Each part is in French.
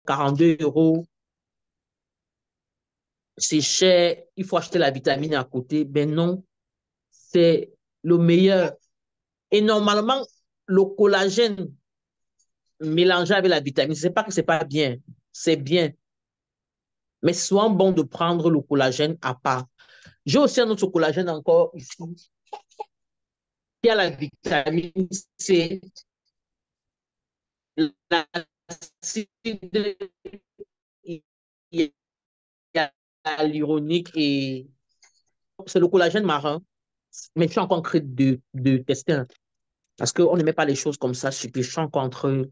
42 €, c'est cher, il faut acheter la vitamine à côté. Ben non, c'est le meilleur. Et normalement, le collagène mélangé avec la vitamine, c'est pas que c'est pas bien, c'est bien. Mais c'est souvent bon de prendre le collagène à part. J'ai aussi un autre collagène encore ici. Il y a la vitamine C, l'acide hyaluronique et c'est le collagène marin. Mais je suis encore en train de tester, hein, parce qu'on ne met pas les choses comme ça. Je suis encore en train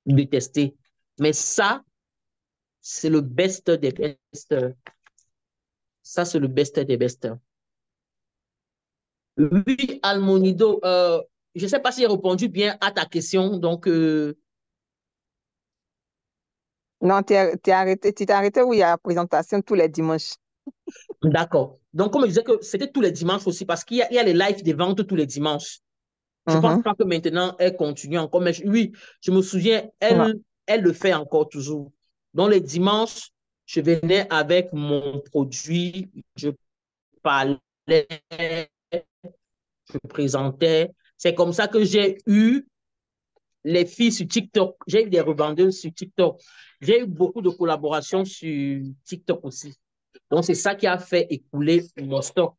de tester. Mais ça, c'est le best des best. Ça, c'est le best des best. Oui, Almonido, je ne sais pas si j'ai répondu bien à ta question. Donc, Non, tu t'es arrêté où il y a la présentation tous les dimanches. d'accord. Donc, comme je disais que c'était tous les dimanches aussi, parce il y a les lives des ventes tous les dimanches. Je pense Mhm. pas que maintenant, elle continue encore. Mais oui, je me souviens, Non. elle le fait encore toujours. Donc, les dimanches, je venais avec mon produit, je parlais, je présentais. C'est comme ça que j'ai eu les filles sur TikTok. J'ai eu des revendeuses sur TikTok. J'ai eu beaucoup de collaborations sur TikTok aussi. Donc, c'est ça qui a fait écouler mon stock.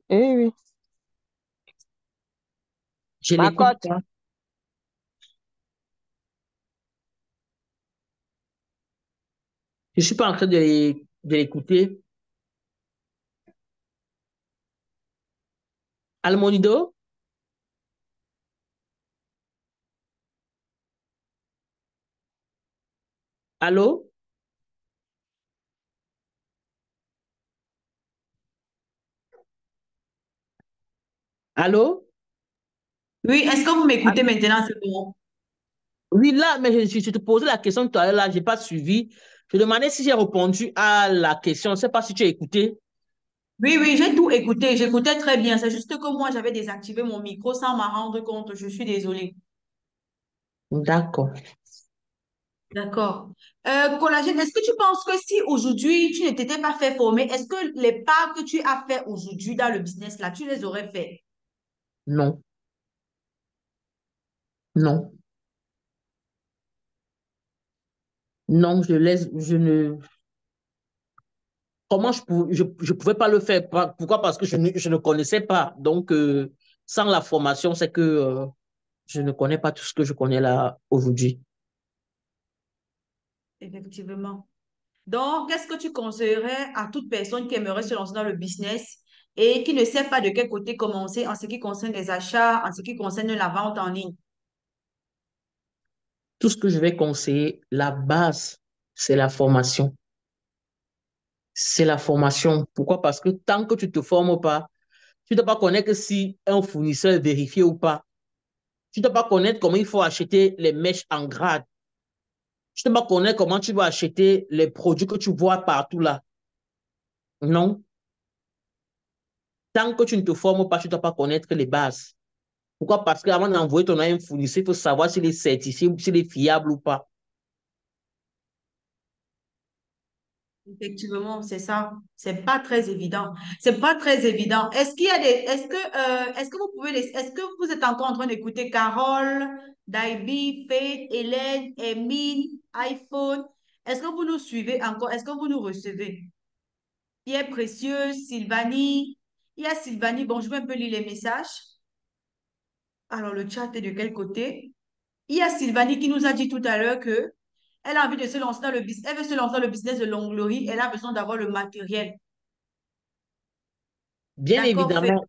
Oui, oui. Je l'écoute Marcotte, pas. Je suis pas en train de l'écouter. Almonido, allô? Allô? Oui, est-ce que vous Ah, m'écoutez maintenant? C'est bon. oui, là, mais je te posais la question tout à l'heure, là, j'ai pas suivi. Je demandais si j'ai répondu à la question. Je ne sais pas si tu as écouté. Oui, oui, j'ai tout écouté. J'écoutais très bien. C'est juste que moi, j'avais désactivé mon micro sans m'en rendre compte. Je suis désolée. D'accord. D'accord. Collagène, est-ce que tu penses que si aujourd'hui tu ne t'étais pas fait former, est-ce que les pas que tu as fait aujourd'hui dans le business là, tu les aurais fait? Non, non, non, je ne, comment je pouvais pas le faire? Pourquoi? Parce que je ne connaissais pas. Donc, sans la formation, c'est que je ne connais pas tout ce que je connais là aujourd'hui. Effectivement. Donc, qu'est-ce que tu conseillerais à toute personne qui aimerait se lancer dans le business et qui ne sait pas de quel côté commencer en ce qui concerne les achats, en ce qui concerne la vente en ligne? Tout ce que je vais conseiller, la base, c'est la formation. C'est la formation. Pourquoi? Parce que tant que tu ne te formes pas, tu ne dois pas connaître si un fournisseur est vérifié ou pas. Tu ne dois pas connaître comment il faut acheter les mèches en grade. Tu ne dois pas connaître comment tu vas acheter les produits que tu vois partout là. Non. Tant que tu ne te formes pas, tu ne dois pas connaître les bases. Pourquoi? Parce qu'avant d'envoyer ton à un fournisseur, il faut savoir s'il est certifié ou s'il est fiable ou pas. Effectivement, c'est ça. C'est pas très évident. C'est pas très évident. Est-ce qu'il y a des, est-ce que vous pouvez est-ce que vous êtes encore en train d'écouter Carole, Daibi, Faith, Hélène, Emine, iPhone? Est-ce que vous nous suivez encore? Est-ce que vous nous recevez? Pierre Précieux, Sylvanie. Il y a Sylvanie. Bon, je vais un peu lire les messages. Alors, le chat est de quel côté? Il y a Sylvanie qui nous a dit tout à l'heure que elle a envie de se lancer dans le business. Elle veut se lancer dans le business de l'onglerie. Elle a besoin d'avoir le matériel. Bien D'accord, fait. évidemment,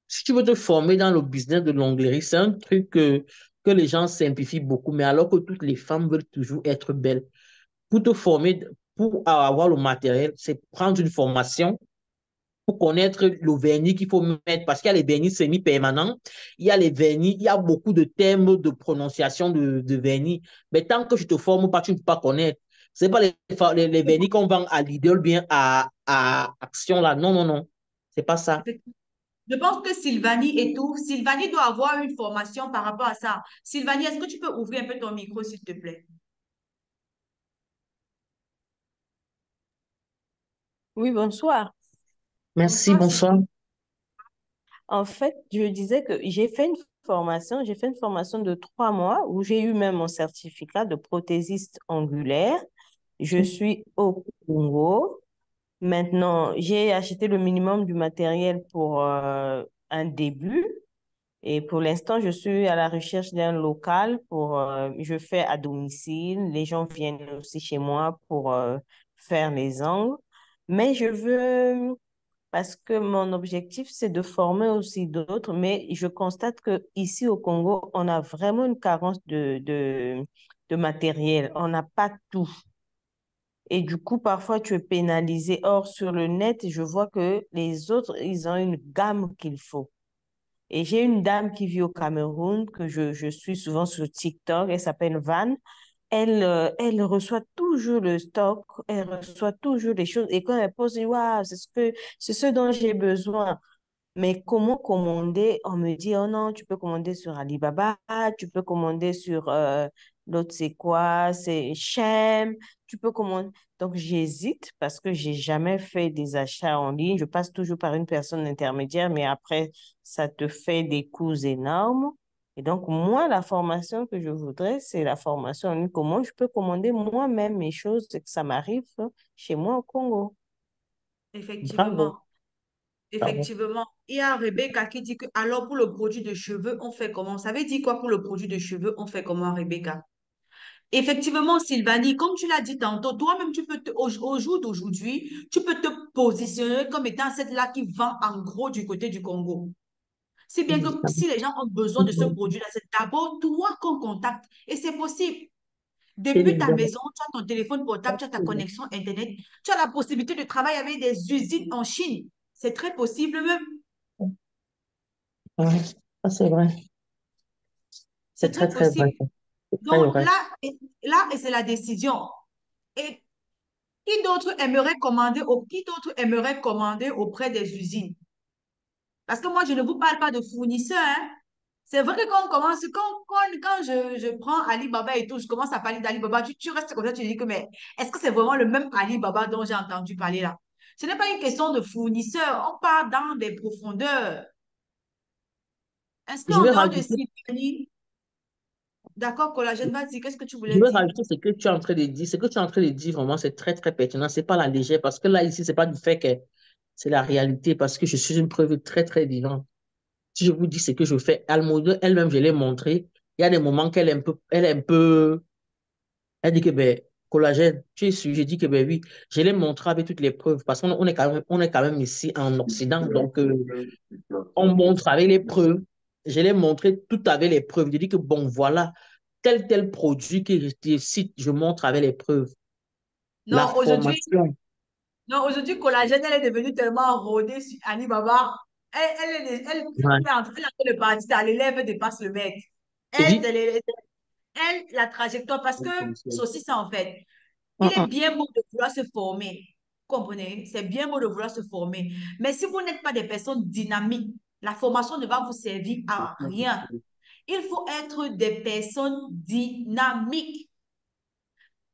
si tu veux te former dans le business de l'onglerie, c'est un truc que les gens simplifient beaucoup, mais alors que toutes les femmes veulent toujours être belles. Pour te former, pour avoir le matériel, c'est prendre une formation pour connaître le vernis qu'il faut mettre, parce qu'il y a les vernis semi-permanents, il y a les vernis, il y a beaucoup de termes de prononciation de vernis. Mais tant que tu te formes pas, tu ne peux pas connaître. C'est pas les vernis qu'on vend à Lidl, bien à Action, là. Non, non, non. C'est pas ça. Je pense que Sylvanie et tout, Sylvanie doit avoir une formation par rapport à ça. Sylvanie, est-ce que tu peux ouvrir un peu ton micro, s'il te plaît? Oui, bonsoir. Merci, Bonsoir, bonsoir. Sylvie. En fait, je disais que j'ai fait une formation de 3 mois où j'ai eu même mon certificat de prothésiste angulaire. Je suis au Congo. Maintenant, j'ai acheté le minimum du matériel pour un début. Et pour l'instant, je suis à la recherche d'un local je fais à domicile. Les gens viennent aussi chez moi pour faire les angles. Mais je veux parce que mon objectif, c'est de former aussi d'autres, mais je constate que ici au Congo, on a vraiment une carence de matériel. On n'a pas tout. Et du coup, parfois, tu es pénalisé. Or, sur le net, je vois que les autres, ils ont une gamme qu'il faut. Et j'ai une dame qui vit au Cameroun que je suis souvent sur TikTok. Elle s'appelle Van. Elle reçoit toujours le stock, elle reçoit toujours les choses. Et quand elle pose, waouh, c'est ce dont j'ai besoin. Mais comment commander? On me dit, oh non, tu peux commander sur Alibaba, tu peux commander sur l'autre, c'est quoi? C'est Shein, tu peux commander. Donc, j'hésite parce que j'ai jamais fait des achats en ligne. Je passe toujours par une personne intermédiaire, mais après, ça te fait des coûts énormes. Et donc, moi, la formation que je voudrais, c'est la formation en ligne. Comment je peux commander moi-même mes choses et que ça m'arrive chez moi au Congo. Bravo. Effectivement. Bravo. Effectivement. Il y a Rebecca qui dit que alors pour le produit de cheveux, on fait comment? Ça veut dire quoi pour le produit de cheveux, on fait comment, Rebecca? Effectivement, Sylvanie, comme tu l'as dit tantôt, toi-même, au jour d'aujourd'hui, tu peux te positionner comme étant celle-là qui vend en gros du côté du Congo. Si bien que si les gens ont besoin de ce produit-là, c'est d'abord toi qu'on contacte. Et c'est possible. Depuis ta maison, tu as ton téléphone portable, tu as ta connexion Internet, tu as la possibilité de travailler avec des usines en Chine. C'est très possible même. Ouais, ça, c'est vrai. C'est C'est très, très très vrai. possible. C'est très Donc vrai. et c'est la décision. Et qui d'autre aimerait commander auprès des usines? Parce que moi, je ne vous parle pas de fournisseurs, hein. C'est vrai que quand on commence, quand je prends Alibaba et tout, je commence à parler d'Alibaba, tu restes comme ça, tu te dis que, mais est-ce que c'est vraiment le même Alibaba dont j'ai entendu parler là? Ce n'est pas une question de fournisseur, on part dans des profondeurs. Est-ce Je qu'en vais dehors de rajouter Sylvanie, d'accord, Collagène, vas-y, qu'est-ce que tu Je voulais veux dire? rajouter ce que tu es en train de dire. Ce que tu es en train de dire, vraiment, c'est très, très pertinent. C'est pas la légère, parce que là, ici, c'est pas du fait que c'est la réalité, parce que je suis une preuve très, très vivante. Si je vous dis ce que je fais, Almodo, elle-même, je l'ai montré. Il y a des moments qu'elle est un peu, elle dit que, ben, collagène, tu es sûr? Je dis que, ben oui, je l'ai montré avec toutes les preuves, parce on est quand même ici en Occident, donc, on montre avec les preuves. Je l'ai montré tout avec les preuves. Je dis que, bon, voilà, tel produit que je cite, je montre avec les preuves. La Non, aujourd'hui, formation. non, aujourd'hui, Collagène, elle est devenue tellement rodée sur Alibaba. Ouais. Elle a fait le parti dans l'élève dépasse le maître. Je Elle, dis, c'est la trajectoire, parce que c'est aussi ça en fait. Il est uh-uh. bien beau de vouloir se former. Vous comprenez? C'est bien beau de vouloir se former. Mais si vous n'êtes pas des personnes dynamiques, la formation ne va vous servir à rien. Il faut être des personnes dynamiques.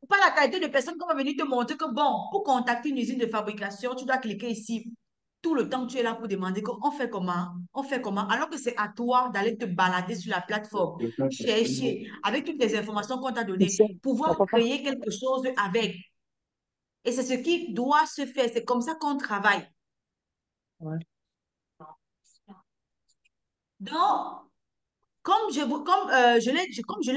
Pas la qualité de personne qu'on va venir te montrer que, bon, pour contacter une usine de fabrication, tu dois cliquer ici. Tout le temps, tu es là pour demander qu'on fait comment, on fait comment, alors que c'est à toi d'aller te balader sur la plateforme, chercher avec toutes les informations qu'on t'a Tu sais, données, pouvoir pourquoi pas? créer quelque chose avec. Et c'est ce qui doit se faire. C'est comme ça qu'on travaille. Ouais. Donc, comme je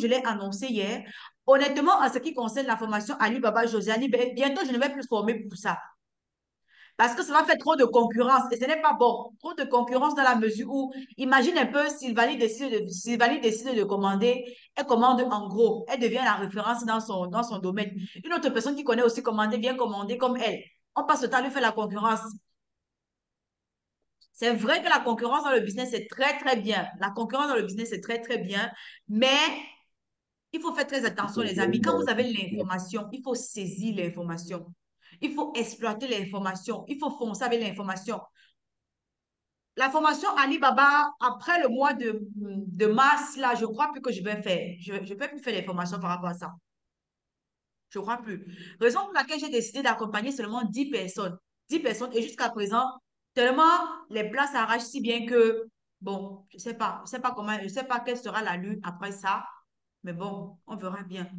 l'ai annoncé hier, honnêtement, en ce qui concerne la formation Alibaba Josiane, bientôt, je ne vais plus former pour ça. Parce que ça va faire trop de concurrence et ce n'est pas bon. Trop de concurrence dans la mesure où, imagine un peu, Sylvanie décide de commander, elle commande en gros, elle devient la référence dans son domaine. Une autre personne qui connaît aussi commander vient commander comme elle. On passe le temps à lui faire la concurrence. C'est vrai que la concurrence dans le business, c'est très, très bien. La concurrence dans le business, c'est très, très bien. Mais Il faut faire très attention, les amis. Quand vous avez l'information, il faut saisir l'information. Il faut exploiter l'information. Il faut foncer avec l'information. La formation Alibaba, après le mois de mars, là, je crois plus que je vais faire. Je ne vais plus faire les formations par rapport à ça. Je crois plus. Raison pour laquelle j'ai décidé d'accompagner seulement 10 personnes. 10 personnes. Et jusqu'à présent, tellement les places s'arrachent si bien que, bon, je sais pas. Je sais pas comment, je sais pas quelle sera la lune après ça. Mais bon, on verra bien.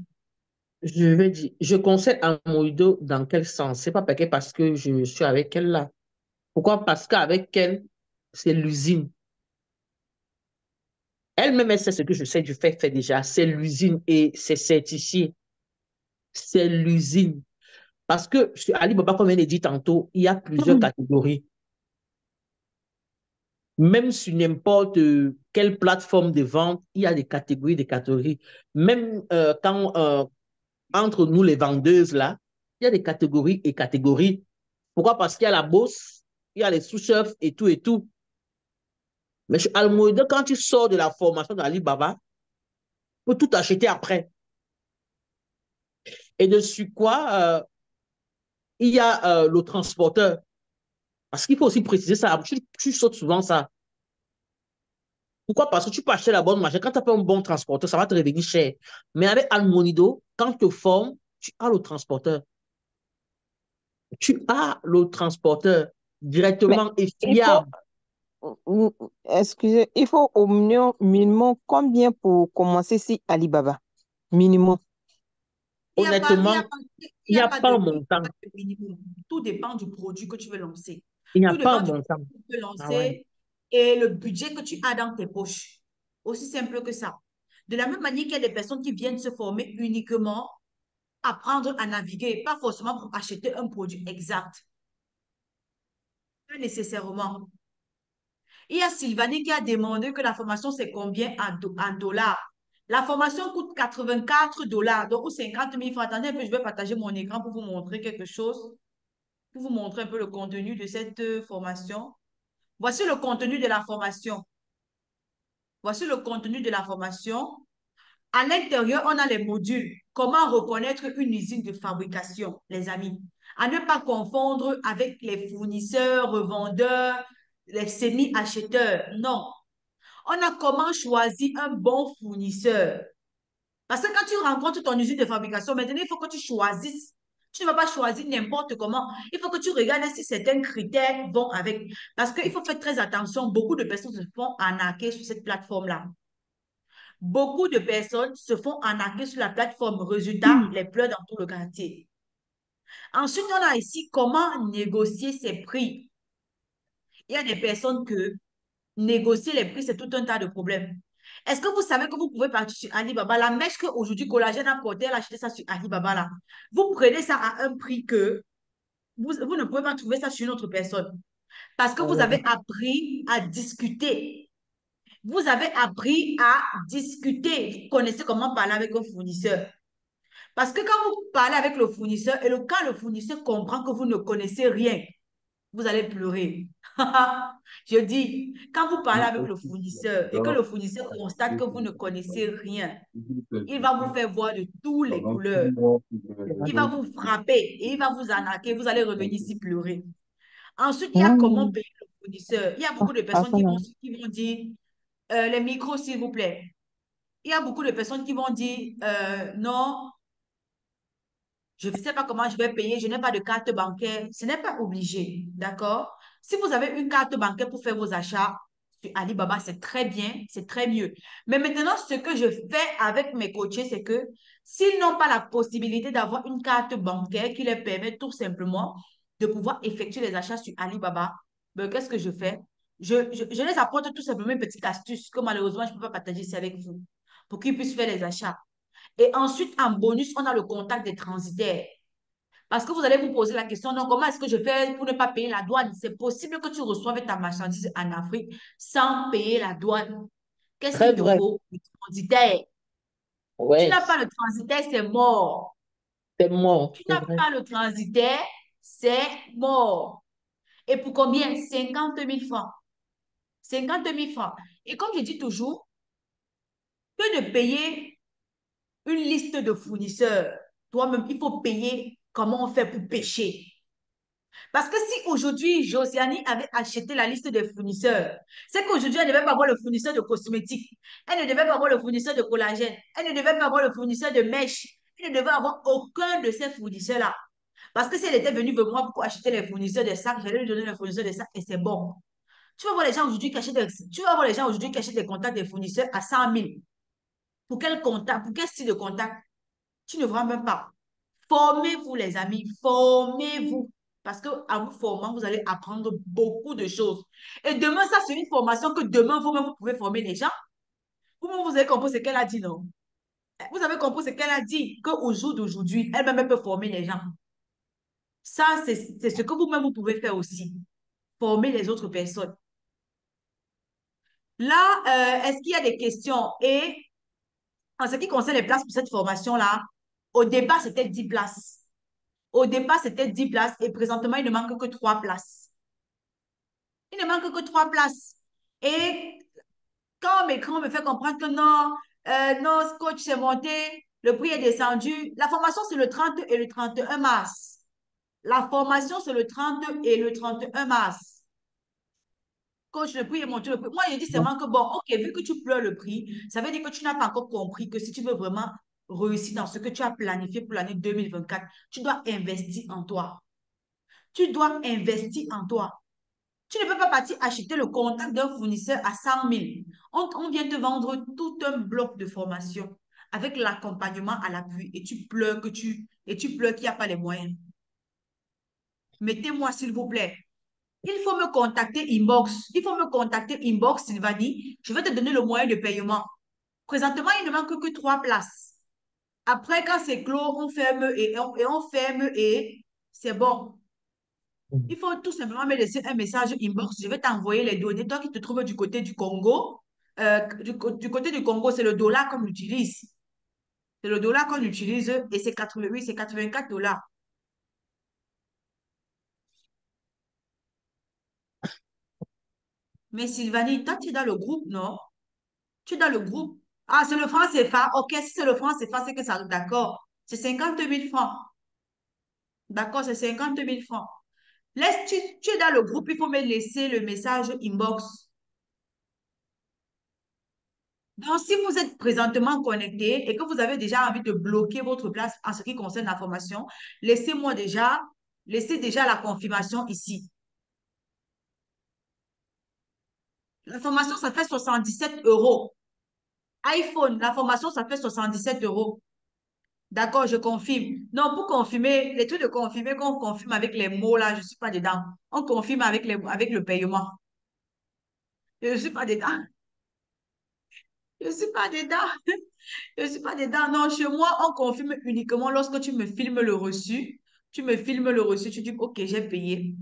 Je vais dire, je conseille à Moïdo dans quel sens? C'est pas parce que je suis avec elle là. Pourquoi? Parce qu'avec elle, c'est l'usine. Elle-même, elle sait ce que je sais, fais déjà. C'est l'usine et c'est certifié. C'est l'usine. Parce que sur Alibaba, comme elle a dit tantôt, il y a plusieurs catégories. Même sur n'importe quelle plateforme de vente, il y a des catégories, des catégories. Même quand entre nous, les vendeuses, là, il y a des catégories et catégories. Pourquoi? Parce qu'il y a la bourse, il y a les sous-chefs et tout et tout. Mais chez Almoïda, quand tu sors de la formation d'Alibaba, tu peux tout acheter après. Et dessus quoi, il y a le transporteur. Parce qu'il faut aussi préciser ça. Tu sautes souvent ça. Pourquoi? Parce que tu peux acheter la bonne machine. Quand tu n'as pas un bon transporteur, ça va te revenir cher. Mais avec Almonido, quand tu te formes, tu as le transporteur. Tu as le transporteur Mais directement et il faut, fiable. excusez, il faut au minimum combien pour commencer si Alibaba? Minimum. Il n'y a pas, il y a Honnêtement, pas, il il y n'y a a pas pas de, un il y a pas montant. de minimum. Tout dépend du produit que tu veux lancer. Il n'y a Tout pas un dépend du montant. produit que tu veux Ah ouais. lancer et le budget que tu as dans tes poches. Aussi simple que ça. De la même manière qu'il y a des personnes qui viennent se former uniquement, apprendre à naviguer, pas forcément pour acheter un produit exact. Pas nécessairement. Il y a Sylvanie qui a demandé que la formation, c'est combien en dollars. La formation coûte 84 dollars, donc ou 50 000 francs. Attendez un peu, je vais partager mon écran pour vous montrer quelque chose, pour vous montrer un peu le contenu de cette formation. Voici le contenu de la formation. Voici le contenu de la formation. À l'intérieur, on a les modules. Comment reconnaître une usine de fabrication, les amis? À ne pas confondre avec les fournisseurs, revendeurs, les semi-acheteurs. Non. On a comment choisir un bon fournisseur. Parce que quand tu rencontres ton usine de fabrication, maintenant, il faut que tu choisisses. Tu ne vas pas choisir n'importe comment. Il faut que tu regardes si certains critères vont avec. Parce qu'il faut faire très attention. Beaucoup de personnes se font arnaquer sur cette plateforme-là. Beaucoup de personnes se font arnaquer sur la plateforme. Résultat, les pleurs dans tout le quartier. Ensuite, on a ici comment négocier ses prix. Il y a des personnes que négocier les prix, c'est tout un tas de problèmes. Est-ce que vous savez que vous pouvez partir sur Alibaba? La mèche qu'aujourd'hui Collagène a portée, elle a acheté ça sur Alibaba là. Vous prenez ça à un prix que vous ne pouvez pas trouver ça sur une autre personne. Parce que Ah vous ouais. avez appris à discuter. Vous avez appris à discuter. Vous connaissez comment parler avec un fournisseur. Parce que quand vous parlez avec le fournisseur et quand le fournisseur comprend que vous ne connaissez rien, vous allez pleurer. Je dis, quand vous parlez avec le fournisseur et que le fournisseur constate que vous ne connaissez rien, il va vous faire voir de toutes les couleurs. Il va vous frapper et il va vous arnaquer. Vous allez revenir ici pleurer. Ensuite, il y a comment Hmm. payer le fournisseur. Il y a Ah, beaucoup de personnes pardon, hein. qui vont dire les micros, s'il vous plaît. Il y a beaucoup de personnes qui vont dire non, je ne sais pas comment je vais payer, je n'ai pas de carte bancaire. Ce n'est pas obligé, d'accord? Si vous avez une carte bancaire pour faire vos achats sur Alibaba, c'est très bien, c'est très mieux. Mais maintenant, ce que je fais avec mes coachés, c'est que s'ils n'ont pas la possibilité d'avoir une carte bancaire qui leur permet tout simplement de pouvoir effectuer les achats sur Alibaba, ben, qu'est-ce que je fais? Je les apporte tout simplement une petite astuce que malheureusement, je ne peux pas partager ici avec vous pour qu'ils puissent faire les achats. Et ensuite, en bonus, on a le contact des transitaires. Parce que vous allez vous poser la question, non, comment est-ce que je fais pour ne pas payer la douane? C'est possible que tu reçoives ta marchandise en Afrique sans payer la douane. Qu'est-ce Très qu'il te vrai. faut? Le transitaire. Tu Ouais, n'as pas le transitaire, c'est mort. c'est mort. Tu C'est n'as vrai. pas le transitaire, c'est mort. Et pour combien? 50 000 francs. 50 000 francs. Et comme je dis toujours, que de payer une liste de fournisseurs. Toi-même, il faut payer comment on fait pour pêcher. Parce que si aujourd'hui, Josiane avait acheté la liste des fournisseurs, c'est qu'aujourd'hui, elle ne devait pas avoir le fournisseur de cosmétiques. Elle ne devait pas avoir le fournisseur de collagène. Elle ne devait pas avoir le fournisseur de mèches. Elle ne devait avoir aucun de ces fournisseurs-là. Parce que si elle était venue vers moi pour acheter les fournisseurs de sacs, j'allais lui donner les fournisseurs de sacs et c'est bon. Tu vas voir les gens aujourd'hui qui achètent tu vas voir les gens aujourd'hui qui achètent des contacts des fournisseurs à 100 000. Pour quel contact, pour quel style de contact? Tu ne vois même pas. Formez-vous, les amis, formez-vous. Parce qu'en vous formant, vous allez apprendre beaucoup de choses. Et demain, ça, c'est une formation que demain, vous-même, vous pouvez former les gens. Vous-même, vous avez compris ce qu'elle a dit, non? Vous avez compris ce qu'elle a dit, qu'au jour d'aujourd'hui, elle-même elle peut former les gens. Ça, c'est ce que vous-même, vous pouvez faire aussi. Former les autres personnes. Là, est-ce qu'il y a des questions? Et en ce qui concerne les places pour cette formation-là, au départ, c'était 10 places. Au départ, c'était 10 places et présentement, il ne manque que 3 places. Il ne manque que 3 places. Et quand mes écran me fait comprendre que non, non, ce coach s'est monté, le prix est descendu. La formation, c'est le 30 et le 31 mars. La formation, c'est le 30 et le 31 mars. Coach, le prix est monté. Le prix. Moi, je dis seulement que bon, ok, vu que tu pleures le prix, ça veut dire que tu n'as pas encore compris que si tu veux vraiment réussir dans ce que tu as planifié pour l'année 2024, tu dois investir en toi. Tu dois investir en toi. Tu ne peux pas partir acheter le contact d'un fournisseur à 100 000. On vient te vendre tout un bloc de formation avec l'accompagnement à l'appui et tu pleures qu'il n'y a pas les moyens. Mettez-moi, s'il vous plaît. Il faut me contacter inbox. Il faut me contacter inbox, Sylvanie. Je vais te donner le moyen de paiement. Présentement, il ne manque que 3 places. Après, quand c'est clos, on ferme et on ferme et c'est bon. Il faut tout simplement me laisser un message inbox. Je vais t'envoyer les données. Toi qui te trouves du côté du Congo, du côté du Congo, c'est le dollar qu'on utilise. C'est le dollar qu'on utilise et c'est 88, c'est 84 $. Mais Sylvanie, toi, tu es dans le groupe, non? Tu es dans le groupe. Ah, c'est le franc CFA. Ok, si c'est le franc CFA, c'est que ça. D'accord. C'est 50 000 francs. D'accord, c'est 50 000 francs. Tu es dans le groupe, il faut me laisser le message inbox. Donc, si vous êtes présentement connecté et que vous avez déjà envie de bloquer votre place en ce qui concerne la formation, laissez déjà la confirmation ici. La formation, ça fait 77 euros. iPhone, la formation, ça fait 77 euros. D'accord, je confirme. Non, pour confirmer, les trucs de confirmer, qu'on confirme avec les mots là, je ne suis pas dedans. On confirme avec le paiement. Je ne suis pas dedans. Je ne suis pas dedans. Je ne suis pas dedans. Non, chez moi, on confirme uniquement lorsque tu me filmes le reçu. Tu me filmes le reçu, tu dis, OK, j'ai payé.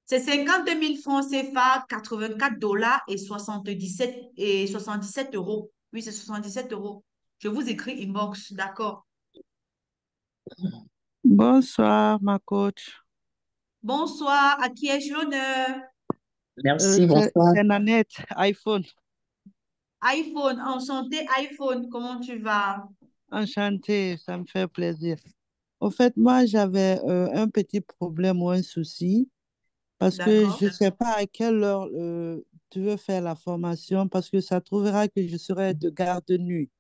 C'est 50 000 francs CFA, 84 $ et 77 euros. Oui, c'est 77 euros. Je vous écris inbox, d'accord. Bonsoir, ma coach. Bonsoir, à qui ai-je l'honneur? Merci, bonsoir. C'est Nanette, iPhone. iPhone, enchanté iPhone, comment tu vas? Enchantée, ça me fait plaisir. Au fait, moi, j'avais un petit problème ou un souci parce que D'accord, je ne sais pas à quelle heure tu veux faire la formation parce que ça trouvera que je serai de garde de nuit.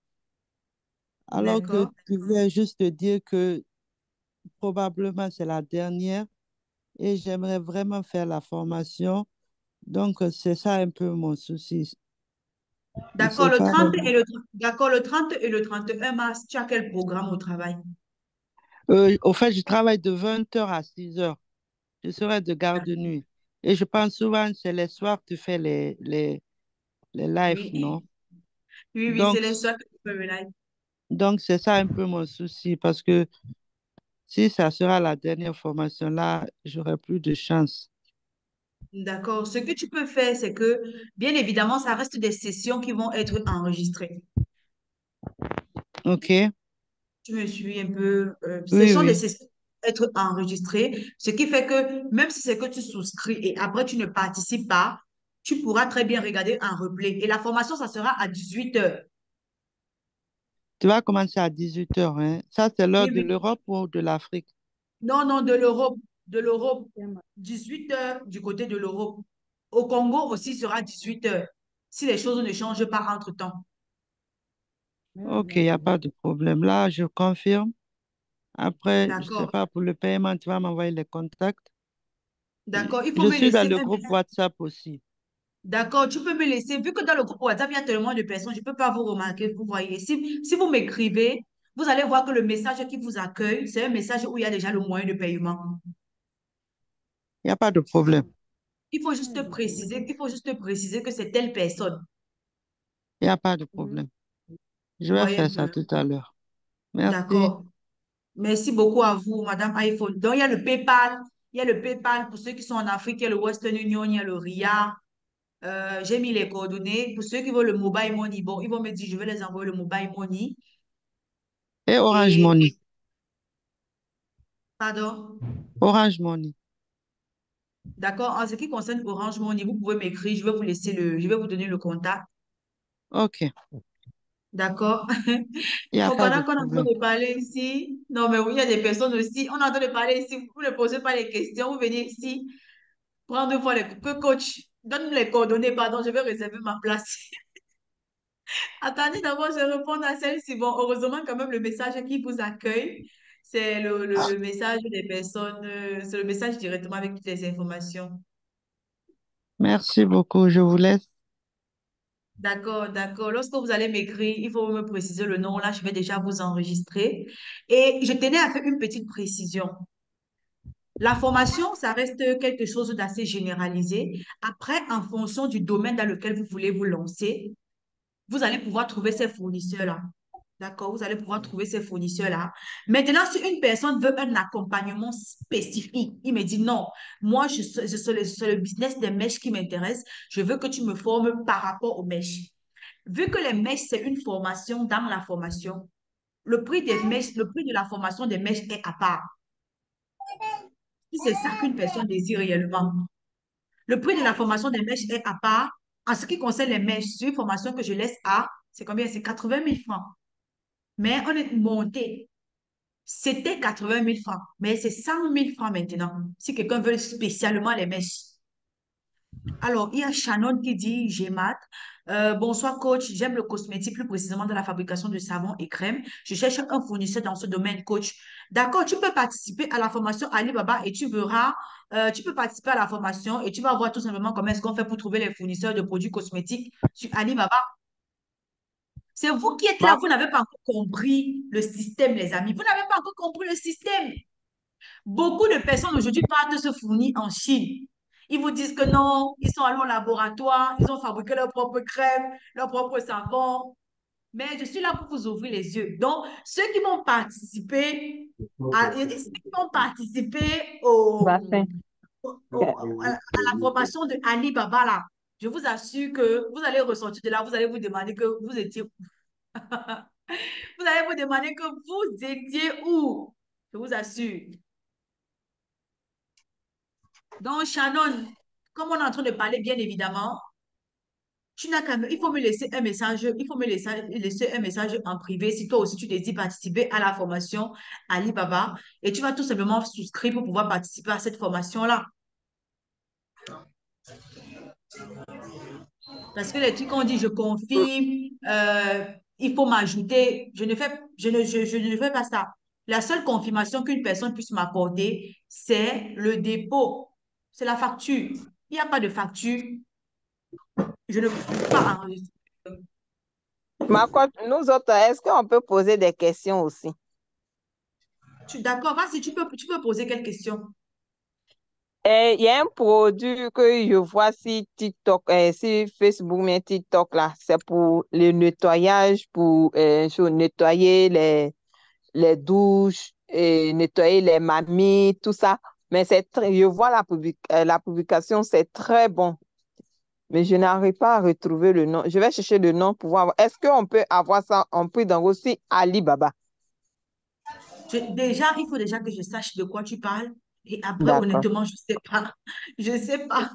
Alors que d'accord. tu viens juste te dire que probablement c'est la dernière et j'aimerais vraiment faire la formation. Donc, c'est ça un peu mon souci. Je ne D'accord, sais pas. d'accord, le 30 et le 31 mars, tu as quel programme au travail? Au fait, je travaille de 20h à 6h. Je serai de garde de nuit. Et je pense souvent, c'est les soirs que tu fais les lives, Oui, non? oui, oui, c'est Donc, les soirs que tu peux me live. donc c'est ça un peu mon souci parce que si ça sera la dernière formation là, j'aurai plus de chance. D'accord. Ce que tu peux faire, c'est que, bien évidemment, ça reste des sessions qui vont être enregistrées. OK? Tu me suis un peu. Ce Oui, sont des oui. sessions qui vont être enregistrées, ce qui fait que même si c'est que tu souscris et après tu ne participes pas, tu pourras très bien regarder un replay. Et la formation, ça sera à 18 heures. Tu vas commencer à 18h, hein? Ça, c'est l'heure Oui, de oui. l'Europe ou de l'Afrique? Non, non, de l'Europe. De l'Europe. 18 heures du côté de l'Europe. Au Congo aussi sera 18 heures. Si les choses ne changent pas entre-temps. Ok, il n'y a pas de problème. Là, je confirme. Après, je ne sais D'accord. pas, pour le paiement, tu vas m'envoyer les contacts. D'accord. Il faut Je me suis dans laisser le un groupe message. WhatsApp aussi. D'accord, tu peux me laisser, vu que dans le groupe WhatsApp, il y a tellement de personnes, je ne peux pas vous remarquer, vous voyez. Si vous m'écrivez, vous allez voir que le message qui vous accueille, c'est un message où il y a déjà le moyen de paiement. Il n'y a pas de problème. Il faut juste préciser que c'est telle personne. Il n'y a pas de problème. Je Vous vais voyez un faire ça peu. tout à l'heure. Merci. D'accord. Merci beaucoup à vous, Madame iPhone. Donc, il y a le PayPal. Il y a le PayPal pour ceux qui sont en Afrique, il y a le Western Union, il y a le RIA. J'ai mis les coordonnées. Pour ceux qui veulent le mobile money, bon, ils vont me dire, je vais les envoyer le mobile money. Et Orange Et, Money. pardon. Orange Money. D'accord. En ce qui concerne Orange Money, vous pouvez m'écrire, je vais vous donner le contact. Ok. D'accord. Il n'y a Donc, pas de pendant qu'on est en train problème. de parler ici, non, mais oui, il y a des personnes aussi, on est en train de parler ici, vous ne posez pas les questions, vous venez ici, prendre une fois que coach, donne les coordonnées, pardon, je vais réserver ma place. Attendez d'abord, je réponds à celle-ci. Bon, heureusement, quand même, le message qui vous accueille, c'est le message des personnes, c'est le message directement avec toutes les informations. Merci beaucoup. Je vous laisse. D'accord, d'accord. Lorsque vous allez m'écrire, il faut me préciser le nom. Là, je vais déjà vous enregistrer. Et je tenais à faire une petite précision. La formation, ça reste quelque chose d'assez généralisé. Après, en fonction du domaine dans lequel vous voulez vous lancer, vous allez pouvoir trouver ces fournisseurs-là. D'accord? Vous allez pouvoir trouver ces fournisseurs-là. Maintenant, si une personne veut un accompagnement spécifique, il me dit non, moi, c'est le business des mèches qui m'intéresse. Je veux que tu me formes par rapport aux mèches. Vu que les mèches, c'est une formation dans la formation, le prix des mèches, le prix de la formation des mèches est à part. Si c'est ça qu'une personne désire réellement. Le prix de la formation des mèches est à part. En ce qui concerne les mèches, c'est une formation que je laisse à, c'est combien? C'est 80 000 francs. Mais on est monté. C'était 80 000 francs, mais c'est 100 000 francs maintenant. Si quelqu'un veut spécialement les mèches. Alors, il y a Shannon qui dit, j'ai maths. Bonsoir coach, j'aime le cosmétique, plus précisément dans la fabrication de savon et crème. Je cherche un fournisseur dans ce domaine, coach. D'accord, tu peux participer à la formation Alibaba et tu verras, tu peux participer à la formation et tu vas voir tout simplement comment est-ce qu'on fait pour trouver les fournisseurs de produits cosmétiques sur Alibaba. C'est vous qui êtes là, Ma, vous n'avez pas encore compris le système, les amis. Vous n'avez pas encore compris le système. Beaucoup de personnes aujourd'hui partent se fournir en Chine. Ils vous disent que non, ils sont allés au laboratoire, ils ont fabriqué leur propre crème, leur propre savon. Mais je suis là pour vous ouvrir les yeux. Donc, ceux qui vont participer je dis ceux qui vont participer bassin. à la formation de Ali Baba, là, je vous assure que vous allez ressortir de là, vous allez vous demander que vous étiez où. Vous allez vous demander que vous étiez où. Je vous assure. Donc, Shannon, comme on est en train de parler, bien évidemment, tu n'as qu'à il faut me laisser un message, il faut me laisser un message en privé si toi aussi tu désires participer à la formation Alibaba et tu vas tout simplement souscrire pour pouvoir participer à cette formation-là. Parce que les trucs qu'on dit, je confirme, il faut m'ajouter, je ne fais pas ça. La seule confirmation qu'une personne puisse m'accorder, c'est le dépôt, c'est la facture. Il n'y a pas de facture, je ne peux pas enregistrer. Ma coach, nous autres, est-ce qu'on peut poser des questions aussi? D'accord, vas-y, tu peux poser quelques questions. Il y a un produit que je vois sur TikTok, sur Facebook, mais TikTok là, c'est pour le nettoyage, pour nettoyer les douches, et nettoyer les mamies, tout ça. Mais je vois la publication, c'est très bon. Mais je n'arrive pas à retrouver le nom. Je vais chercher le nom pour voir. Est-ce qu'on peut avoir ça en prix dans aussi Alibaba? Déjà, il faut déjà que je sache de quoi tu parles. Et après, D'accord. honnêtement, je ne sais pas. Je ne sais pas.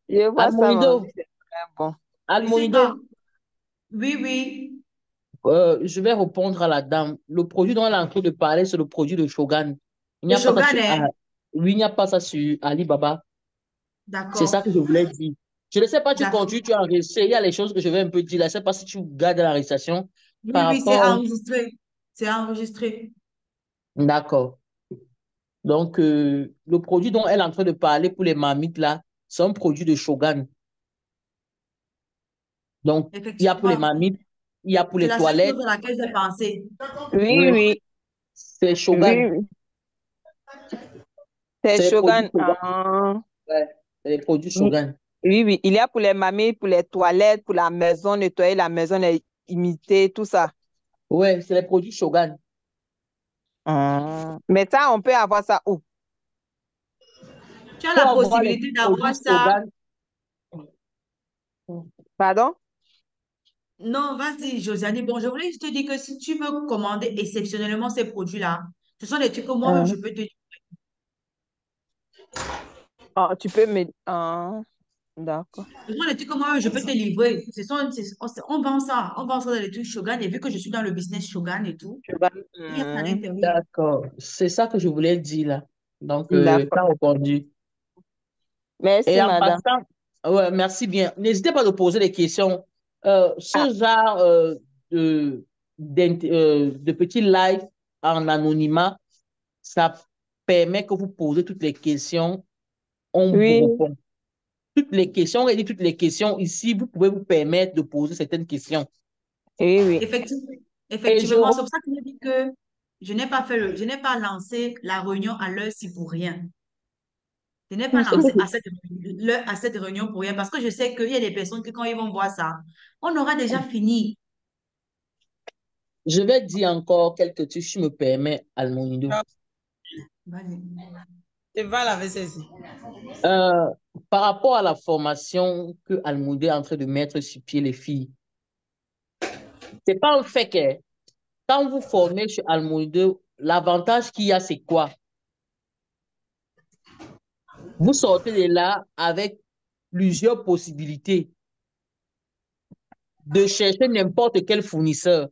Je vois ça, mais on dit Almoïdo, que c'est très bon. Je ne sais pas. Almoïdo, Oui, oui. Je vais répondre à la dame. Le produit dont elle est en train de parler, c'est le produit de Shogun. Il n'y Le a pas ça Shogun, sur, hein? oui, il n'y a pas ça sur Alibaba. C'est D'accord, ça que je voulais dire. Je ne sais pas, tu d'accord. continues, tu as enregistré. Il y a les choses que je vais un peu dire là. Je ne sais pas si tu gardes l'enregistration Oui, par oui, c'est rapport. enregistré. C'est enregistré. D'accord. Donc, le produit dont elle est en train de parler pour les marmites là, c'est un produit de Shogun. Donc, il y a pour les Effectivement. marmites, il y a pour C'est les la seule chose toilettes. à laquelle j'ai pensé. Oui, Oui, oui, c'est oui, Shogun. oui. C'est C'est les produits Shogun. Shogun. Ah. Ouais, c'est les produits Oui, Shogun. oui, oui. Il y a pour les mamies, pour les toilettes, pour la maison, nettoyer la maison, les imiter, tout ça. Ouais, c'est les produits Shogun. Ah. Mais ça, on peut avoir ça où? Tu as la Pour avoir les possibilité produits d'avoir ça. Shogun, Pardon? Non, vas-y, Josiane. Bon, je voulais juste te dire que si tu veux commander exceptionnellement ces produits-là, ce sont des trucs que moi-même, Ah. je peux te... Ah, tu peux me... Ah, d'accord. Ce sont des trucs que moi-même, je peux te livrer. On vend ça dans les trucs Shogun. Et vu que je suis dans le business Shogun et tout, Shogun. il y a ça à l'intérieur. d'accord. C'est ça que je voulais dire là. Donc, tu D'accord. as répondu. Et Merci, en madame. passant, ouais, merci bien. N'hésitez pas à poser des questions. Ah, Ce genre de, de petits lives en anonymat, ça permet que vous posez toutes les questions, on vous oui, répond. Toutes les questions, et dit toutes les questions ici, vous pouvez vous permettre de poser certaines questions. oui, oui. Effectivement, Et je, effectivement, c'est pour ça que je dis que je n'ai pas lancé la réunion à l'heure-ci pour rien. Je n'ai pas lancé à cette réunion pour rien parce que je sais qu'il y a des personnes qui, quand ils vont voir ça, on aura déjà fini. je vais dire encore quelques trucs, si tu me permets, Almonido. Vas-y. Tu vas laver ceci. Euh, Par rapport à la formation que Almoudé est en train de mettre sur pied les filles, c'est pas un fait que quand vous formez chez Almoudé, l'avantage qu'il y a, c'est quoi? Vous sortez de là avec plusieurs possibilités de chercher n'importe quel fournisseur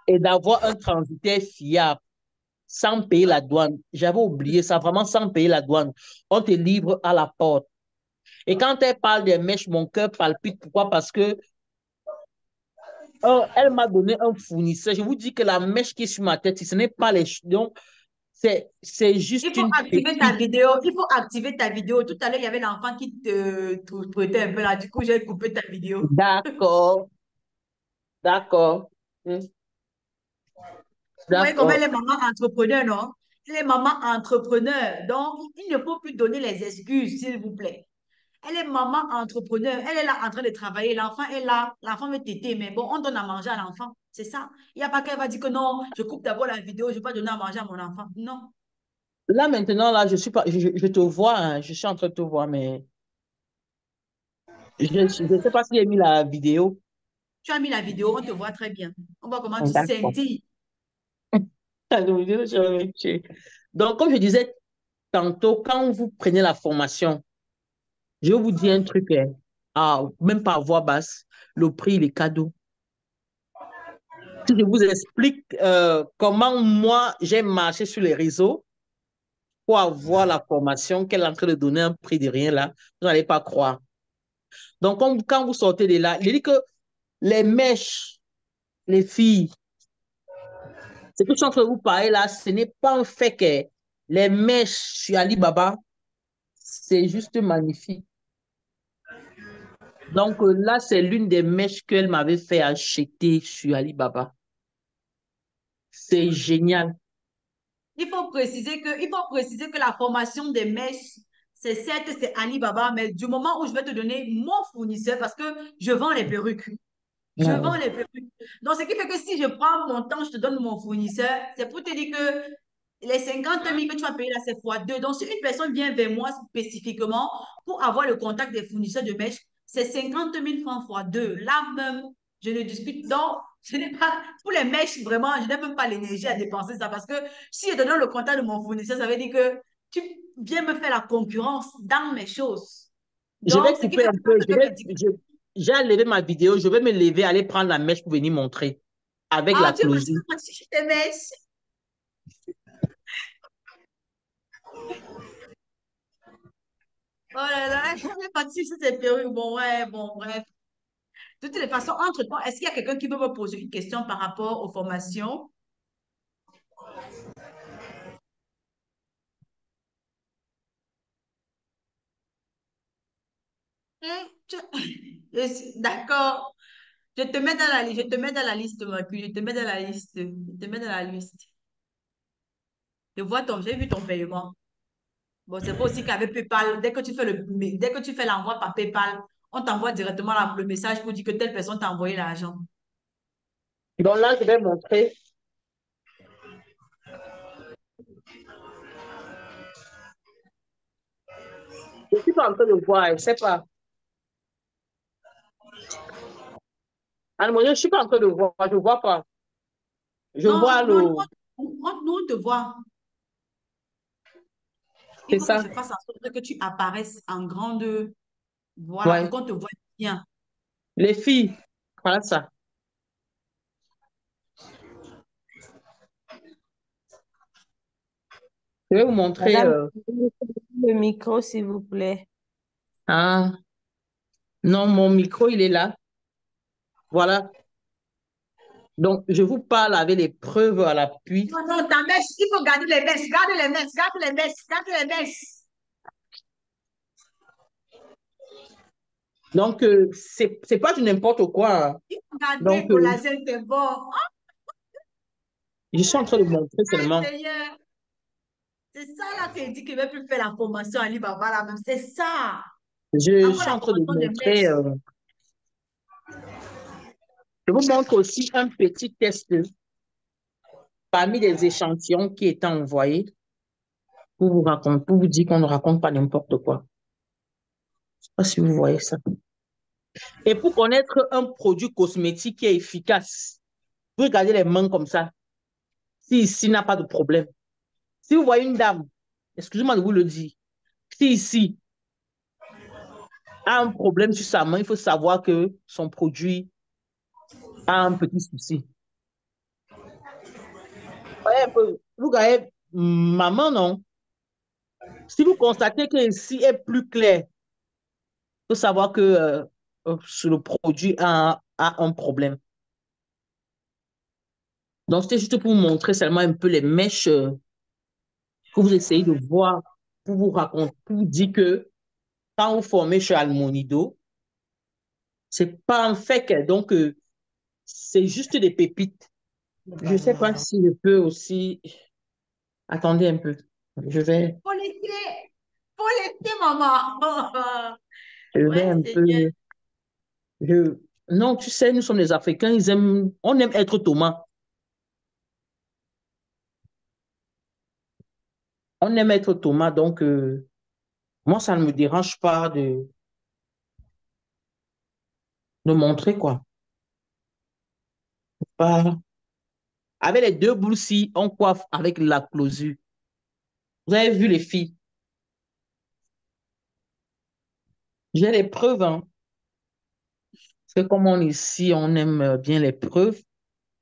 et d'avoir un transitaire fiable sans payer la douane. J'avais oublié ça, vraiment sans payer la douane. On te livre à la porte. Et quand elle parle des mèches, mon cœur palpite. Pourquoi? Parce que elle m'a donné un fournisseur. Je vous dis que la mèche qui est sur ma tête, ce n'est pas les... Donc, c'est Il juste faut une activer ta petite... vidéo. Il faut activer ta vidéo. Tout à l'heure, il y avait l'enfant qui te traitait un peu là. Du coup, j'ai coupé ta vidéo. D'accord, d'accord, Vous voyez comment elle d'accord. est maman entrepreneur, non? Elle est maman entrepreneur. Donc, il ne faut plus donner les excuses, s'il vous plaît. Elle est maman entrepreneur. Elle est là en train de travailler. L'enfant est là. L'enfant veut téter. Mais bon, on donne à manger à l'enfant. C'est ça. Il n'y a pas qu'elle va dire que non, je coupe d'abord la vidéo, je ne vais pas donner à manger à mon enfant. Non. Là, maintenant, là, je suis pas... je te vois, hein, je suis en train de te voir, mais je ne sais pas si j'ai mis la vidéo. Tu as mis la vidéo, on te voit très bien. On voit comment tu D'accord. scintilles. Donc, comme je disais tantôt, quand vous prenez la formation, je vais vous dire un truc, hein, même par voix basse, le prix, les cadeaux. Si je vous explique comment moi, j'ai marché sur les réseaux pour avoir la formation qu'elle est en train de donner un prix de rien là, vous n'allez pas croire. Donc, quand vous sortez de là, il dit que les mèches, les filles, ce que je suis en train de vous parler là, ce n'est pas un fait que les mèches sur Alibaba, c'est juste magnifique. Donc là, c'est l'une des mèches qu'elle m'avait fait acheter sur Alibaba. C'est génial. Il faut préciser que la formation des mèches, c'est certes, c'est Alibaba, mais du moment où je vais te donner mon fournisseur, parce que je vends les perruques. Je vends Ouais. les perruques. Donc, ce qui fait que si je prends mon temps, je te donne mon fournisseur, c'est pour te dire que les 50 000 que tu vas payer là, c'est fois deux. Donc, si une personne vient vers moi spécifiquement pour avoir le contact des fournisseurs de mèches, c'est 50 000 francs fois deux. Là même, je ne discute. Donc, je n'ai pas, pour les mèches, vraiment, je n'ai même pas l'énergie à dépenser ça parce que si je te donne le contact de mon fournisseur, ça veut dire que tu viens me faire la concurrence dans mes choses. Je vais Donc, ce qui couper fait un que quand peu, je vais me dire, j'ai levé ma vidéo, je vais me lever, aller prendre la mèche pour venir montrer avec la Ah, tu es closure. parti chez tes mèches. Oh là là, je suis partie sur tes perruques. Bon, ouais, bon, bref. De toutes les façons, entre-temps, est-ce qu'il y a quelqu'un qui veut me poser une question par rapport aux formations? Hein, D'accord. Je te mets dans la liste, je te mets dans la liste, ma cul, je te mets dans la liste, je te mets dans la liste. J'ai vu ton paiement. Bon, c'est pas aussi qu'avec PayPal, dès que tu fais l'envoi par PayPal, on t'envoie directement le message pour dire que telle personne t'a envoyé l'argent. Donc là, je vais montrer. Je ne suis pas en train de voir, je ne sais pas. Anne-Marie, je ne suis pas en train de voir, je ne vois pas. Je vois Non, non, le... nous, on te voit. Il C'est faut que ça. je fasse en sorte que tu apparaisses en grande, voilà, pour Ouais. qu'on te voit bien. Les filles, voilà ça. Je vais vous montrer. Madame, le micro, s'il vous plaît. Ah, non, mon micro, il est là. Voilà. Donc, je vous parle avec les preuves à l'appui. Non, non, ta mèche, il faut garder les mèches, garde les mèches, garde les mèches, garde les mèches. Donc, c'est pas du n'importe quoi, hein. Il faut garder Donc, collagène, c'est bon. Oh, je suis en train de montrer seulement. Seigneur. C'est ça là qu'il dit qu'il ne veut plus faire la formation à Alibaba là même. C'est ça. Je Encore suis la en train de formation des montrer. mèches. Je vous montre aussi un petit test parmi les échantillons qui étaient envoyés pour vous dire qu'on ne raconte pas n'importe quoi. Je ne sais pas si vous voyez ça. Et pour connaître un produit cosmétique qui est efficace, vous regardez les mains comme ça. Si ici n'a pas de problème. Si vous voyez une dame, excusez-moi de vous le dire, si ici a un problème sur sa main, il faut savoir que son produit a un petit souci. Voyez un peu, vous regardez ma main, non? Si vous constatez que ici est plus clair, il faut savoir que le produit a un problème. Donc, c'était juste pour vous montrer seulement un peu les mèches que vous essayez de voir pour vous raconter, pour vous dire que quand vous formez chez Almonido, c'est pas un fake, donc c'est juste des pépites. Je ne sais pas si je peux aussi... Attendez un peu. Je vais, Faut laisser. Faut laisser, maman. je vais Ouais, un peu... Seigneur. Je... Non, tu sais, nous sommes des Africains, on aime être Thomas. On aime être Thomas, donc moi, ça ne me dérange pas de montrer quoi. Pas... Avec les deux boules-ci, on coiffe avec la closure. Vous avez vu les filles? J'ai les preuves, hein. C'est comme on ici, on aime bien les preuves.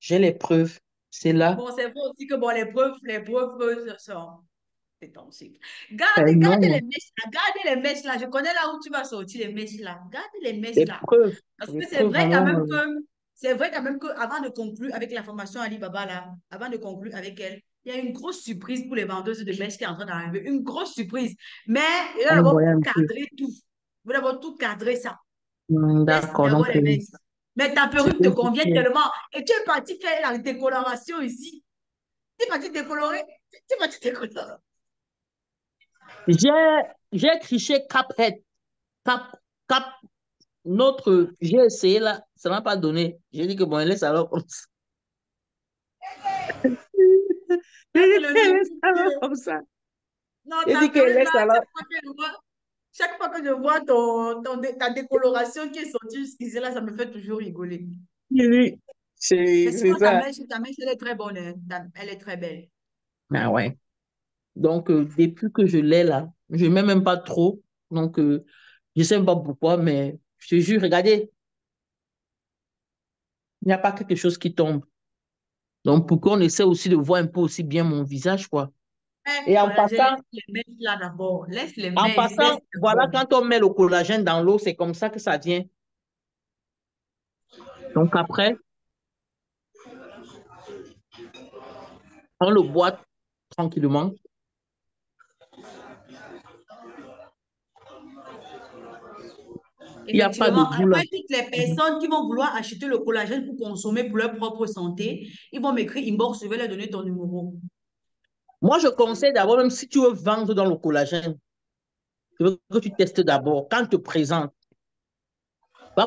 J'ai les preuves. C'est là. Bon, c'est vrai aussi que bon, les preuves sont. C'est toxique. Gardez, gardez Non, les mèches là. Gardez les mèches là. Je connais là où tu vas sortir les mèches là. Gardez les mèches les là. preuves. Parce Les que c'est preuves, vrai quand vraiment. même que, c'est vrai quand même que avant de conclure avec la formation Alibaba là, avant de conclure avec elle, il y a une grosse surprise pour les vendeuses de mèches qui est en train d'arriver. Une grosse surprise. Mais il va On d'abord voyait un peu. cadrer tout. Il va d'abord tout cadrer ça. Laisse D'accord, d'abord donc les mèches. Mais ta perruque te c'était convient juste... tellement. Et tu es parti faire la décoloration ici. Tu es parti décolorer. Tu es parti décolorer. J'ai j'ai triché Caphead. Cap, Cap, j'ai essayé là, ça m'a pas donné. J'ai dit que bon, laisse alors comme ça. J'ai Là, c'est dit le que nom laisse du alors Dieu. comme ça. Non, J'ai ta dit que perruque là, laisse alors. chaque fois que je vois ta décoloration qui est sortie jusqu'ici, là, ça me fait toujours rigoler. Oui, Mais c'est sinon, ça. ta mèche, elle est très bonne, hein. Elle est très belle. Ah ouais. Donc, depuis que je l'ai là, je ne mets même pas trop. Donc, je ne sais pas pourquoi, mais je te jure, regardez, Il n'y a pas quelque chose qui tombe. Donc, pour qu'on essaie aussi de voir un peu aussi bien mon visage, quoi. Et Collagène, laisse les mèches là d'abord. Laisse les en mèches, laisse passant, voilà, d'abord. quand on met le collagène dans l'eau, c'est comme ça que ça vient. Donc après, on le boit tranquillement. Il n'y a pas de Effectivement, goût là. après, toutes les personnes qui vont vouloir acheter le collagène pour consommer pour leur propre santé, ils vont m'écrire inbox, je vais leur donner ton numéro. Moi, je conseille d'abord, même si tu veux vendre dans le collagène, je veux que tu testes d'abord. Quand tu te présentes,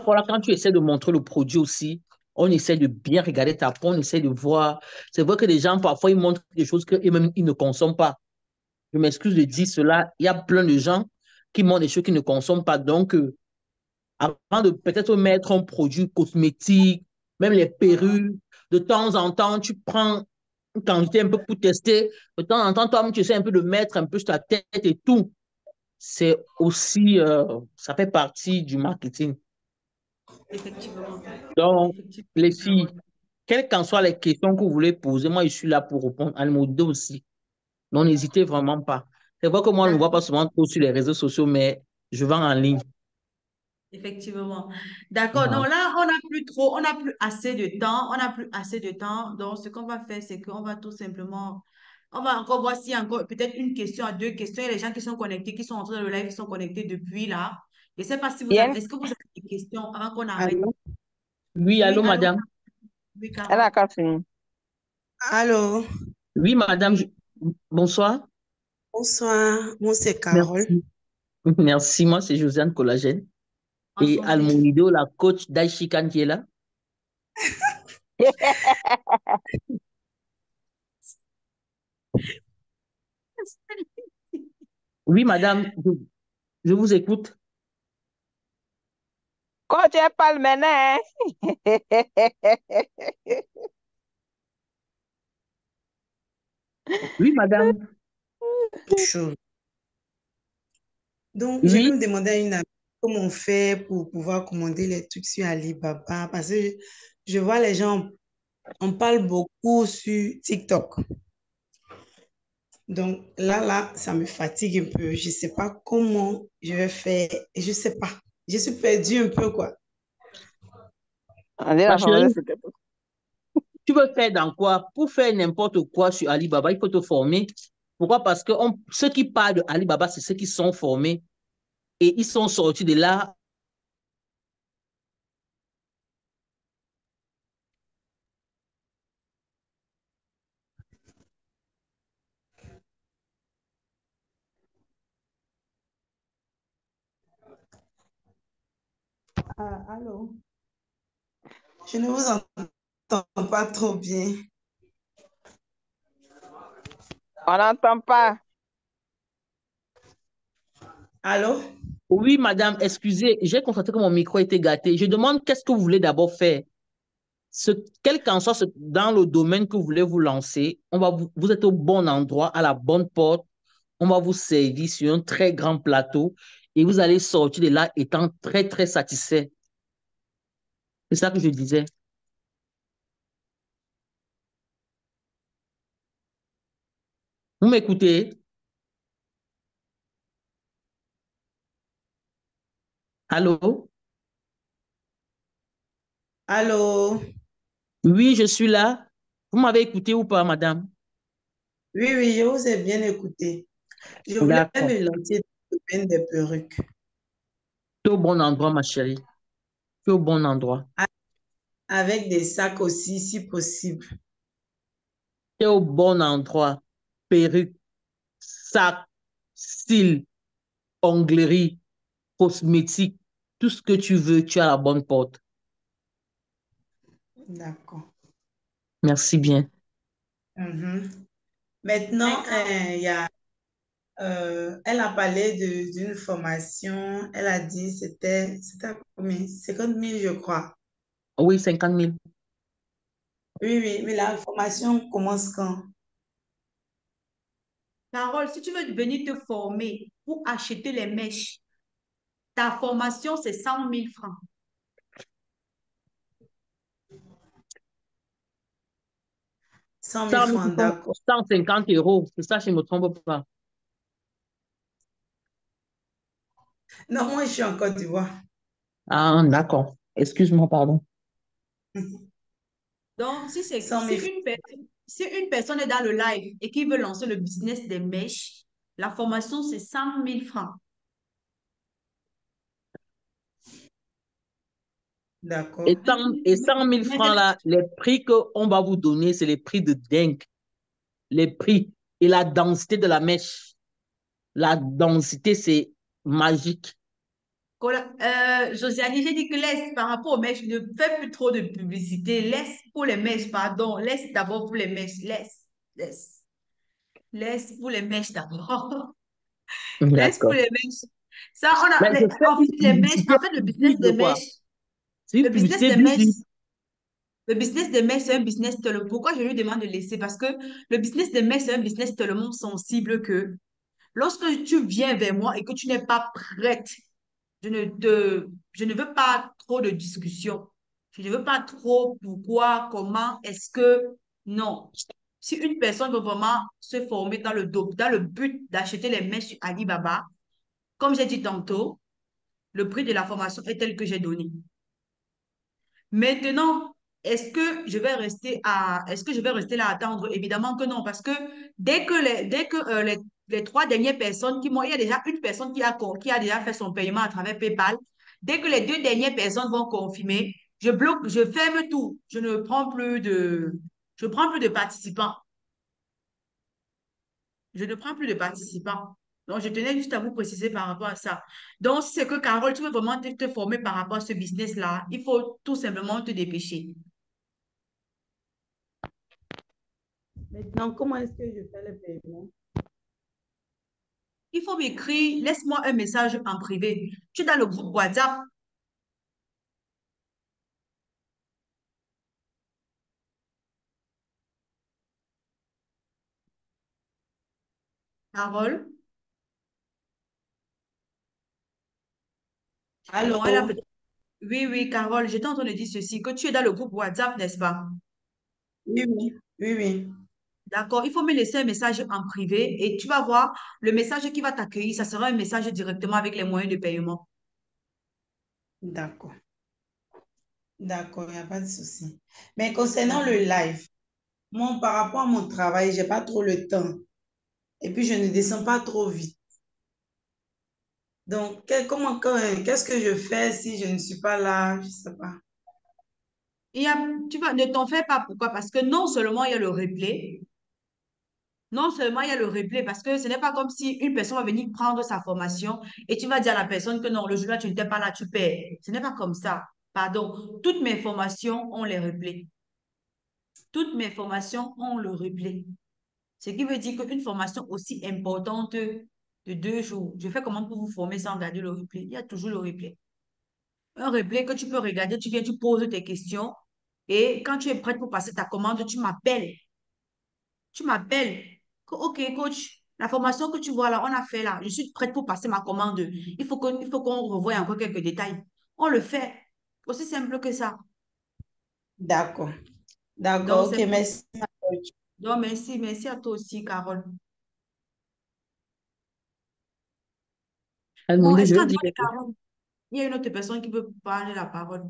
voilà, quand tu essaies de montrer le produit aussi, on essaie de bien regarder ta peau, on essaie de voir. C'est vrai que les gens, parfois, ils montrent des choses qu'eux-mêmes, ils ne consomment pas. Je m'excuse de dire cela. Il y a plein de gens qui montrent des choses qu'ils ne consomment pas. Donc, avant de peut-être mettre un produit cosmétique, même les perruques, de temps en temps, tu prends une quantité un peu pour tester. De temps en temps, toi, tu essaies un peu de mettre un peu sur ta tête et tout. C'est aussi, ça fait partie du marketing. Effectivement. Donc, Effectivement, les filles, Carole. quelles qu'en soient les questions que vous voulez poser, moi, je suis là pour répondre. Almodo aussi. Donc, n'hésitez vraiment pas. C'est vrai que moi, je ne me vois pas D'accord. souvent trop sur les réseaux sociaux, mais je vends en ligne. Effectivement. D'accord. Voilà. Donc là, on n'a plus trop, on n'a plus assez de temps. On n'a plus assez de temps. Donc, ce qu'on va faire, c'est qu'on va tout simplement, on va encore voir s'il y a encore peut-être une question à deux questions. Il y a les gens qui sont connectés, qui sont entrés dans le live, qui sont connectés depuis là. Je ne sais pas si vous avez, Bien, est-ce que vous avez des questions avant qu'on arrête? Allô? Oui, Oui, allô, allô? madame. Oui, elle a Carole. qu'à finir. Allô? Oui, madame. Oui, Bonsoir. Bonsoir, moi c'est Carole. Merci. Merci. Moi, c'est Josiane Collagène. Et enchantée. Almounido, la coach d'Aishikan qui est là. Oui, madame, je vous écoute. Quand tu es pas le maintenant, Oui, madame. Chose. Donc, je vais Oui. me demander à une amie comment on fait pour pouvoir commander les trucs sur Alibaba parce que je vois les gens, on parle beaucoup sur TikTok. Donc là, ça me fatigue un peu. Je ne sais pas comment je vais faire. Et je ne sais pas. Je suis perdue un peu, quoi. on dit Ma la chérie, femme, c'était tu veux faire dans quoi? Pour faire n'importe quoi sur Alibaba, il faut te former. Pourquoi? Parce que ceux qui parlent de Alibaba, c'est ceux qui sont formés. Et ils sont sortis de là. Ah, allô? Je ne vous entends pas trop bien. on n'entend pas. Allô? Oui, madame, excusez, j'ai constaté que mon micro était gâté. Je demande qu'est-ce que vous voulez d'abord faire. Ce, quel qu'en soit dans le domaine que vous voulez vous lancer, vous êtes au bon endroit, à la bonne porte. On va vous servir sur un très grand plateau et vous allez sortir de là étant très, très satisfait. C'est ça que je disais. Vous m'écoutez? Allô? Allô? Oui, je suis là. Vous m'avez écouté ou pas, madame? Oui, oui, je vous ai bien écouté. Je voulais D'accord. me lancer dans le domaine des perruques Tu es au bon endroit, ma chérie. Tu es au bon endroit. a- avec des sacs aussi, si possible. Tu es au bon endroit. Perruque, sac, style, onglerie, cosmétique, tout ce que tu veux, tu as la bonne porte. D'accord. Merci bien. Mhm. Maintenant, elle a parlé d'une formation. Elle a dit c'était à combien? 50 000, je crois. Oui, 50 000. Oui, oui, mais la formation commence quand? Carole, si tu veux venir te former pour acheter les mèches, ta formation, c'est 100 000 francs. 100 000 100 000 francs, francs, d'accord. 150 euros. C'est ça, je ne me trompe pas. Non, moi, je suis en Côte d'Ivoire. Ah, d'accord. Excuse-moi, pardon. Donc, 100 000 francs. si une personne est dans le live et qui veut lancer le business des mèches, la formation, c'est 100 000 francs. D'accord. Et 100 000 francs, Maintenant, là, les prix qu'on va vous donner, c'est les prix de dingue. Les prix et la densité de la mèche. La densité, c'est magique. Josiane, j'ai dit que laisse par rapport aux mèches, ne fais plus trop de publicité. Laisse pour les mèches, pardon. Laisse d'abord pour les mèches. Laisse. Laisse pour les mèches d'abord. Laisse pour D'accord. les mèches. Ça, Mais je fais en fait, une publicité en fait, visible, quoi. C'est le une business publicité des mèches, visible. le business des mèches, c'est un business tellement. Pourquoi je lui demande de laisser? Parce que le business des mèches, c'est un business tellement sensible que lorsque tu viens vers moi et que tu n'es pas prête, je ne veux pas trop de discussion. Je ne veux pas trop pourquoi, comment, est-ce que, non. Si une personne veut vraiment se former dans le but d'acheter les mèches sur Alibaba, comme j'ai dit tantôt, le prix de la formation est tel que j'ai donné. Maintenant, est-ce que je vais rester là à attendre? Évidemment que non, parce que les trois dernières personnes il y a déjà une personne qui a déjà fait son paiement à travers PayPal. Dès que les deux dernières personnes vont confirmer, je bloque, je ferme tout. Je prends plus de participants. Je ne prends plus de participants. Donc, je tenais juste à vous préciser par rapport à ça. Donc, si c'est que Carole, tu veux vraiment te former par rapport à ce business-là, il faut tout simplement te dépêcher. Maintenant, comment est-ce que je fais le paiement? Il faut m'écrire, laisse-moi un message en privé. Tu es dans le groupe WhatsApp, Carole. Bon, elle a Allô? peut-être... Oui, oui, Carole, j'étais en train de dire ceci, que tu es dans le groupe WhatsApp, n'est-ce pas? Oui, oui, oui, oui. D'accord, il faut me laisser un message en privé et tu vas voir, le message qui va t'accueillir, ça sera un message directement avec les moyens de paiement. D'accord. D'accord, il n'y a pas de souci. Mais concernant le D'accord. live, moi, par rapport à mon travail, j'ai pas trop le temps. Et puis, je ne descends pas trop vite. Donc, qu'est-ce que je fais si je ne suis pas là? Je ne sais pas. Ne t'en fais pas, pourquoi? Parce que non seulement il y a le replay, non seulement il y a le replay, parce que ce n'est pas comme si une personne va venir prendre sa formation et tu vas dire à la personne que non, le jour-là, tu n'étais pas là, tu perds. Ce n'est pas comme ça. Pardon. Toutes mes formations ont les replays. Toutes mes formations ont le replay. Ce qui veut dire qu'une formation aussi importante de 2 jours, je fais comment pour vous former sans regarder le replay? Il y a toujours le replay. Un replay que tu peux regarder, tu viens, tu poses tes questions et quand tu es prête pour passer ta commande, tu m'appelles. Tu m'appelles. Ok, coach, la formation que tu vois là, on a fait là. Je suis prête pour passer ma commande. Il faut qu'on revoie encore quelques détails. On le fait. Aussi simple que ça. D'accord. Donc, D'accord, ok, c'est pour... merci. Donc, merci. Merci à toi aussi, Carole. Elle Bon, m'a dit, est-ce je qu'en vais dire. dehors de Carole, il y a une autre personne qui veut parler la parole?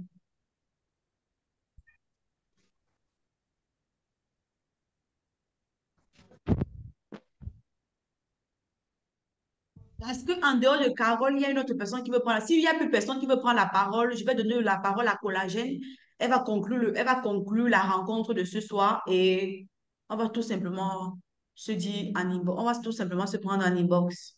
Est-ce qu'en dehors de Carole, il y a une autre personne qui veut prendre... S'il n'y a plus personne qui veut prendre la parole, je vais donner la parole à Collagène. Elle va conclure la rencontre de ce soir et on va tout simplement se dire en inbox. On va tout simplement se prendre en inbox.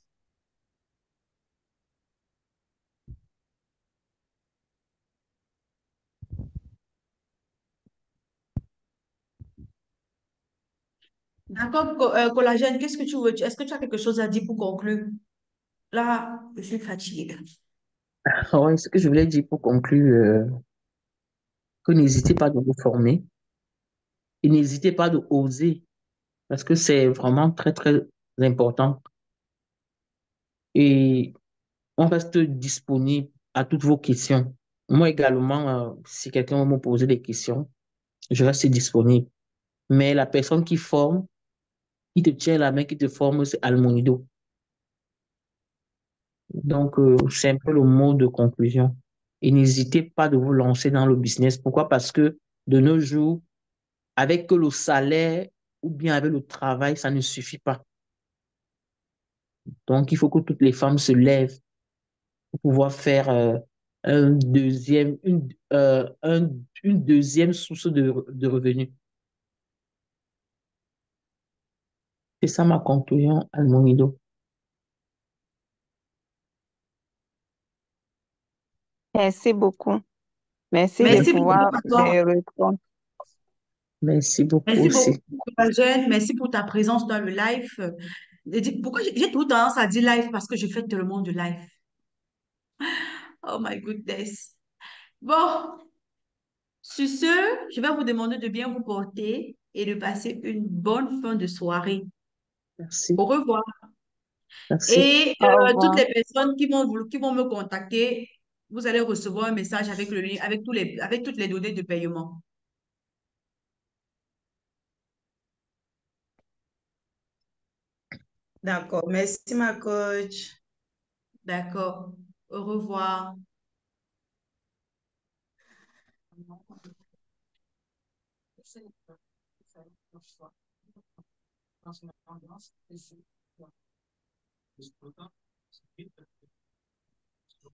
D'accord, Collagène, qu'est-ce que tu veux? Est-ce que tu as quelque chose à dire pour conclure? Là, je suis fatiguée. Ouais, ce que je voulais dire pour conclure, que n'hésitez pas de vous former et n'hésitez pas de oser parce que c'est vraiment très, très important. Et on reste disponible à toutes vos questions. Moi également, si quelqu'un veut me poser des questions, je reste disponible. Mais la personne qui forme, qui te tient la main, qui te forme, c'est Almonido. Donc, c'est un peu le mot de conclusion. Et n'hésitez pas de vous lancer dans le business. Pourquoi? Parce que de nos jours, avec le salaire ou bien avec le travail, ça ne suffit pas. Donc, il faut que toutes les femmes se lèvent pour pouvoir faire un deuxième, une deuxième source de revenus. C'est ça ma conclusion, Almonido. Merci beaucoup. Merci de Merci beaucoup pouvoir à toi. me répondre. Merci beaucoup Merci aussi. beaucoup, Jeanne. Merci pour ta présence dans le live. Pourquoi j'ai tout tendance à dire live? Parce que je fais tellement de live. Oh my goodness. Bon, sur ce, je vais vous demander de bien vous porter et de passer une bonne fin de soirée. Merci. Au revoir. Merci. Et Au toutes revoir. les personnes qui vont me contacter, vous allez recevoir un message avec le lien, avec toutes les données de paiement. D'accord. Merci, ma coach. D'accord. Au revoir.